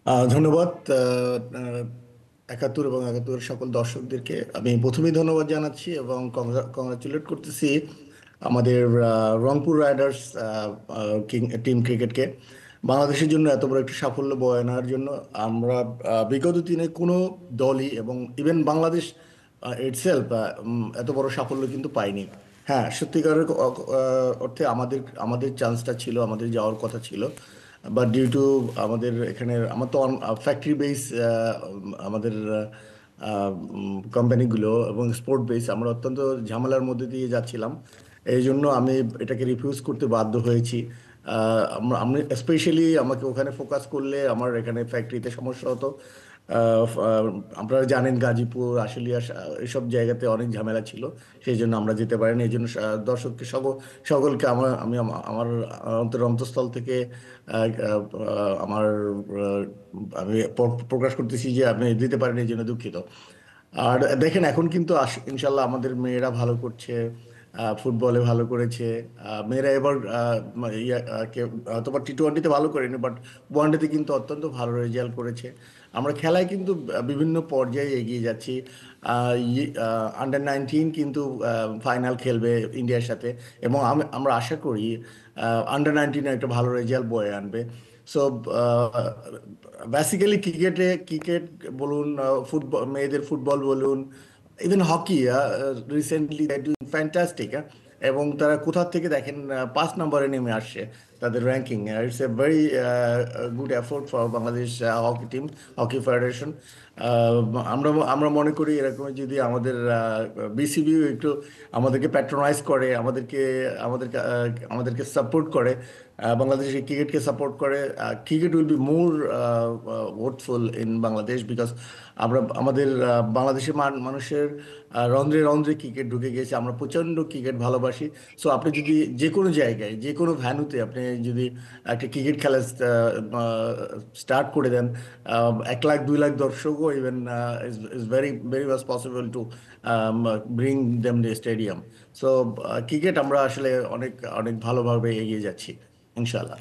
ধন্যবাদ। 71 এবং 71 সকল দর্শকদেরকে আমি প্রথমেই ধন্যবাদ জানাচ্ছি এবং কংগ্রাচুলেট করতেছি আমাদের রংপুর রাইডার্স টিম ক্রিকেটকে বাংলাদেশের জন্য এত বড় একটা সাফল্য বয়ে আনার জন্য। আমরা বিগত দিনে কোনো দলই এবং ইভেন বাংলাদেশ ইটসেলফ এত বড় সাফল্য কিন্তু পায়নি। হ্যাঁ, সত্যিকারের অর্থে আমাদের আমাদের চান্সটা ছিল, আমাদের যাওয়ার কথা ছিল, বাট ডিউ টু আমাদের এখানে আমার তো ফ্যাক্টরি বেস আমাদের কোম্পানিগুলো এবং স্পোর্ট বেস আমরা অত্যন্ত ঝামেলার মধ্যে দিয়ে যাচ্ছিলাম। এই জন্য আমি এটাকে রিফিউজ করতে বাধ্য হয়েছি। আমি স্পেশালি আমাকে ওখানে ফোকাস করলে আমার এখানে ফ্যাক্টরিতে সমস্যা হতো। আপনারা জানেন গাজীপুর, আশুলিয়া, এসব জায়গাতে অনেক ঝামেলা ছিল। সেই জন্য আমরা যেতে পারিনি। এই জন্য দর্শককে সকলকে আমার অন্তঃস্থল থেকে আমার আমি প্রকাশ করতেছি যে আপনি দিতে পারেন, এই জন্য দুঃখিত। আর দেখেন এখন কিন্তু ইনশাল্লাহ আমাদের মেয়েরা ভালো করছে, ফুটবলে ভালো করেছে। মেয়েরা এবার অথবা টি-20-তে ভালো করেনি, বাট ওয়ানডেতে কিন্তু অত্যন্ত ভালো রেজাল্ট করেছে। আমরা খেলায় কিন্তু বিভিন্ন পর্যায়ে এগিয়ে যাচ্ছি। আন্ডার 19 কিন্তু ফাইনাল খেলবে ইন্ডিয়ার সাথে, এবং আমরা আশা করি আন্ডার 19 একটা ভালো রেজাল্ট বয়ে আনবে। সো বেসিক্যালি ক্রিকেট বলুন, ফুটবল, মেয়েদের ফুটবল বলুন, even hockey recently doing fantastic. এবং তারা কোথা থেকে দেখেন 5 নম্বরে নেমে আসছে তাদের ranking. It's a very good effort for Bangladesh hockey team, hockey federation. আমরা আমরা মনে করি এরকম যদি আমাদের বিসিবি একটু আমাদেরকে প্যাট্রোনাইজ করে, আমাদেরকে সাপোর্ট করে, বাংলাদেশের ক্রিকেটকে সাপোর্ট করে, cricket will be more worthful in Bangladesh, because আমাদের বাংলাদেশের মানুষের রন্ধ্রে রন্ধ্রে ক্রিকেট ঢুকে গিয়েছে। আমরা প্রচণ্ড ক্রিকেট ভালোবাসি। সো আপনি যদি যে কোনো জায়গায়, যে কোনো ভ্যান্যুতে আপনি যদি একটা ক্রিকেট খেলা স্টার্ট করে দেন, 1 লাখ 2 লাখ দর্শকও even is very very much possible to bring them the stadium. So cricket আমরা আসলে অনেক অনেক ভালোভাবে এগিয়ে যাচ্ছি ইনশাল্লাহ।